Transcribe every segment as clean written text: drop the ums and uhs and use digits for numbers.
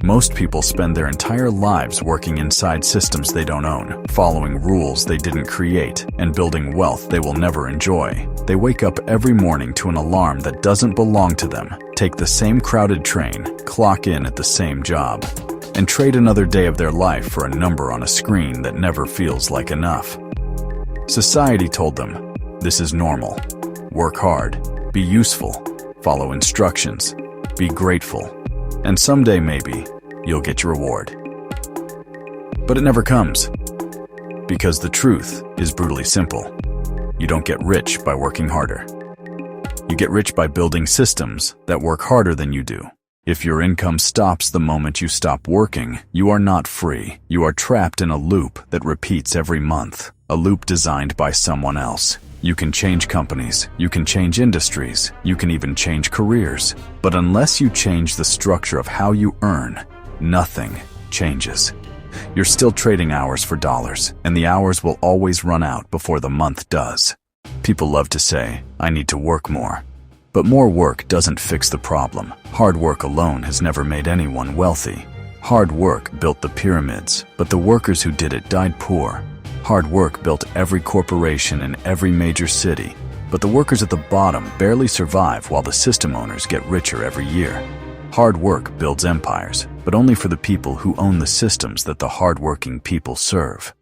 Most people spend their entire lives working inside systems they don't own, following rules they didn't create, and building wealth they will never enjoy. They wake up every morning to an alarm that doesn't belong to them, take the same crowded train, clock in at the same job, and trade another day of their life for a number on a screen that never feels like enough. Society told them, this is normal. Work hard, be useful, follow instructions, be grateful, and someday maybe you'll get your reward. But it never comes, because the truth is brutally simple. You don't get rich by working harder. You get rich by building systems that work harder than you do. If your income stops the moment you stop working, you are not free. You are trapped in a loop that repeats every month, a loop designed by someone else. You can change companies, you can change industries, you can even change careers. But unless you change the structure of how you earn, nothing changes. You're still trading hours for dollars, and the hours will always run out before the month does. People love to say, I need to work more. But more work doesn't fix the problem. Hard work alone has never made anyone wealthy. Hard work built the pyramids, but the workers who did it died poor. Hard work built every corporation in every major city, but the workers at the bottom barely survive while the system owners get richer every year. Hard work builds empires, but only for the people who own the systems that the hardworking people serve.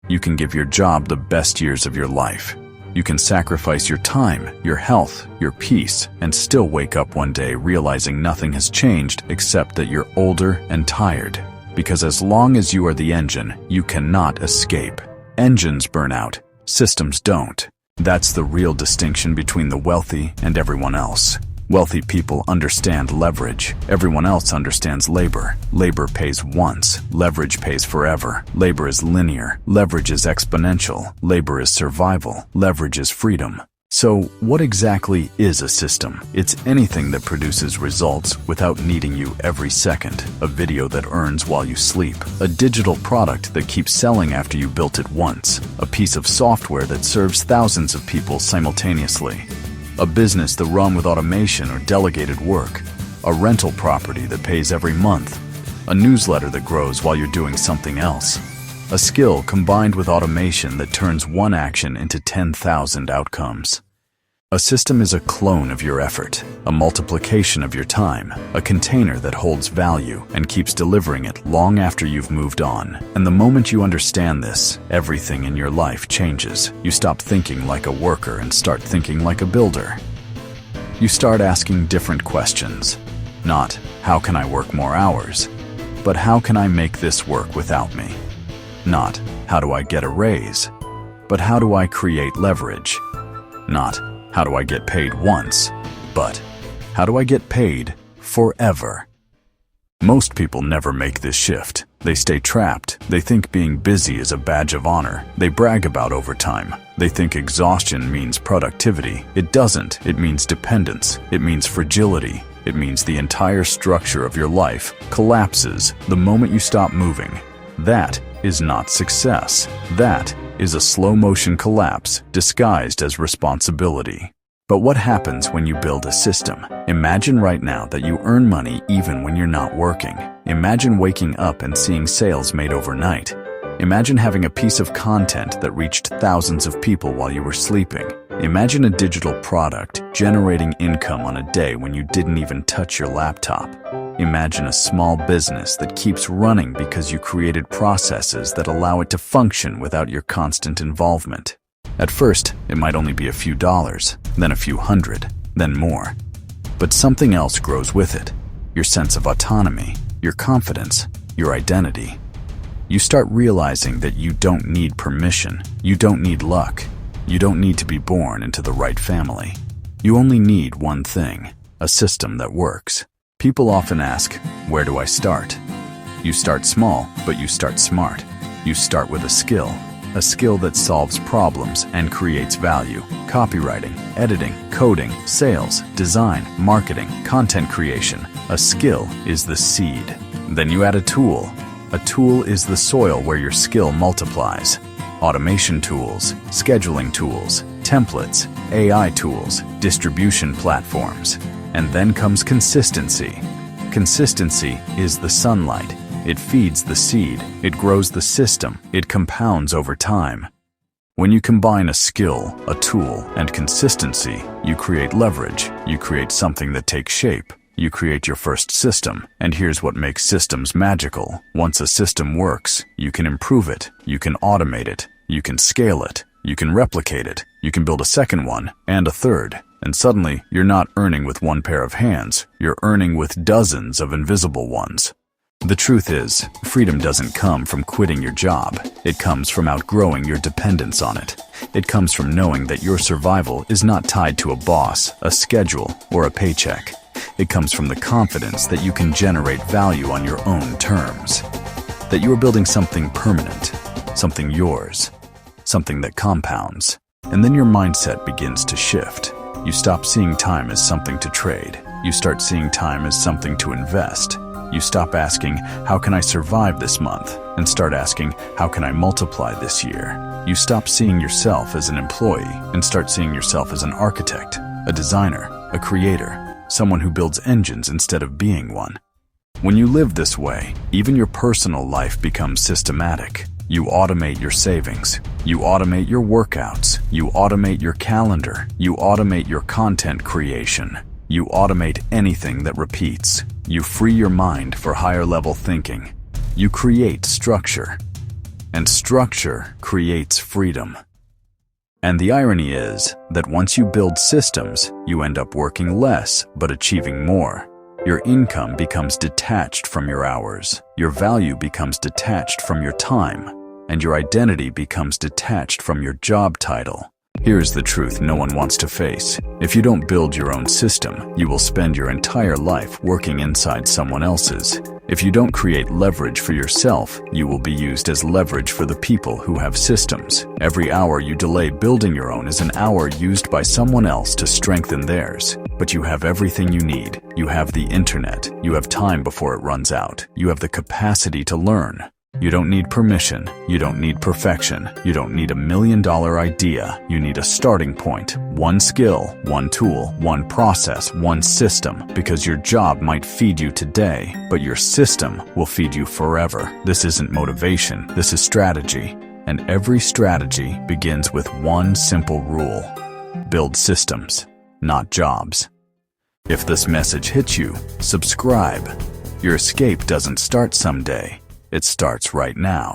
You can give your job the best years of your life. You can sacrifice your time, your health, your peace, and still wake up one day realizing nothing has changed except that you're older and tired. Because as long as you are the engine, you cannot escape. Engines burn out, systems don't. That's the real distinction between the wealthy and everyone else. Wealthy people understand leverage. Everyone else understands labor. Labor pays once. Leverage pays forever. Labor is linear. Leverage is exponential. Labor is survival. Leverage is freedom. So, what exactly is a system? It's anything that produces results without needing you every second. A video that earns while you sleep. A digital product that keeps selling after you built it once. A piece of software that serves thousands of people simultaneously. A business that runs with automation or delegated work. A rental property that pays every month. A newsletter that grows while you're doing something else. A skill combined with automation that turns one action into 10,000 outcomes. A system is a clone of your effort, a multiplication of your time, a container that holds value and keeps delivering it long after you've moved on. And the moment you understand this, everything in your life changes. You stop thinking like a worker and start thinking like a builder. You start asking different questions. Not, how can I work more hours? But how can I make this work without me? Not, how do I get a raise? But how do I create leverage? Not, how do I get paid once? But, how do I get paid forever? Most people never make this shift. They stay trapped. They think being busy is a badge of honor. They brag about overtime. They think exhaustion means productivity. It doesn't. It means dependence. It means fragility. It means the entire structure of your life collapses the moment you stop moving. That is not success. That is a slow-motion collapse disguised as responsibility. But what happens when you build a system? Imagine right now that you earn money even when you're not working. Imagine waking up and seeing sales made overnight. Imagine having a piece of content that reached thousands of people while you were sleeping. Imagine a digital product generating income on a day when you didn't even touch your laptop. Imagine a small business that keeps running because you created processes that allow it to function without your constant involvement. At first, it might only be a few dollars, then a few hundred, then more. But something else grows with it. Your sense of autonomy, your confidence, your identity. You start realizing that you don't need permission, you don't need luck, you don't need to be born into the right family. You only need one thing, a system that works. People often ask, where do I start? You start small, but you start smart. You start with a skill that solves problems and creates value. Copywriting, editing, coding, sales, design, marketing, content creation. A skill is the seed. Then you add a tool. A tool is the soil where your skill multiplies. Automation tools, scheduling tools, templates, AI tools, distribution platforms. And then comes consistency. Consistency is the sunlight. It feeds the seed, it grows the system, it compounds over time. When you combine a skill, a tool, and consistency, you create leverage, you create something that takes shape. You create your first system, and here's what makes systems magical. Once a system works, you can improve it, you can automate it, you can scale it, you can replicate it, you can build a second one, and a third. And suddenly, you're not earning with one pair of hands, you're earning with dozens of invisible ones. The truth is, freedom doesn't come from quitting your job. It comes from outgrowing your dependence on it. It comes from knowing that your survival is not tied to a boss, a schedule, or a paycheck. It comes from the confidence that you can generate value on your own terms. That you are building something permanent, something yours, something that compounds. And then your mindset begins to shift. You stop seeing time as something to trade. You start seeing time as something to invest. You stop asking, how can I survive this month? And start asking, how can I multiply this year? You stop seeing yourself as an employee and start seeing yourself as an architect, a designer, a creator, someone who builds engines instead of being one. When you live this way, even your personal life becomes systematic. You automate your savings. You automate your workouts. You automate your calendar. You automate your content creation. You automate anything that repeats. You free your mind for higher-level thinking. You create structure. And structure creates freedom. And the irony is that once you build systems, you end up working less but achieving more. Your income becomes detached from your hours. Your value becomes detached from your time. And your identity becomes detached from your job title. Here's the truth no one wants to face. If you don't build your own system, you will spend your entire life working inside someone else's. If you don't create leverage for yourself, you will be used as leverage for the people who have systems. Every hour you delay building your own is an hour used by someone else to strengthen theirs. But you have everything you need. You have the internet. You have time before it runs out. You have the capacity to learn. You don't need permission. You don't need perfection. You don't need $1 million idea. You need a starting point. One skill, one tool, one process, one system. Because your job might feed you today, but your system will feed you forever. This isn't motivation. This is strategy. And every strategy begins with one simple rule. Build systems, not jobs. If this message hits you, subscribe. Your escape doesn't start someday. It starts right now.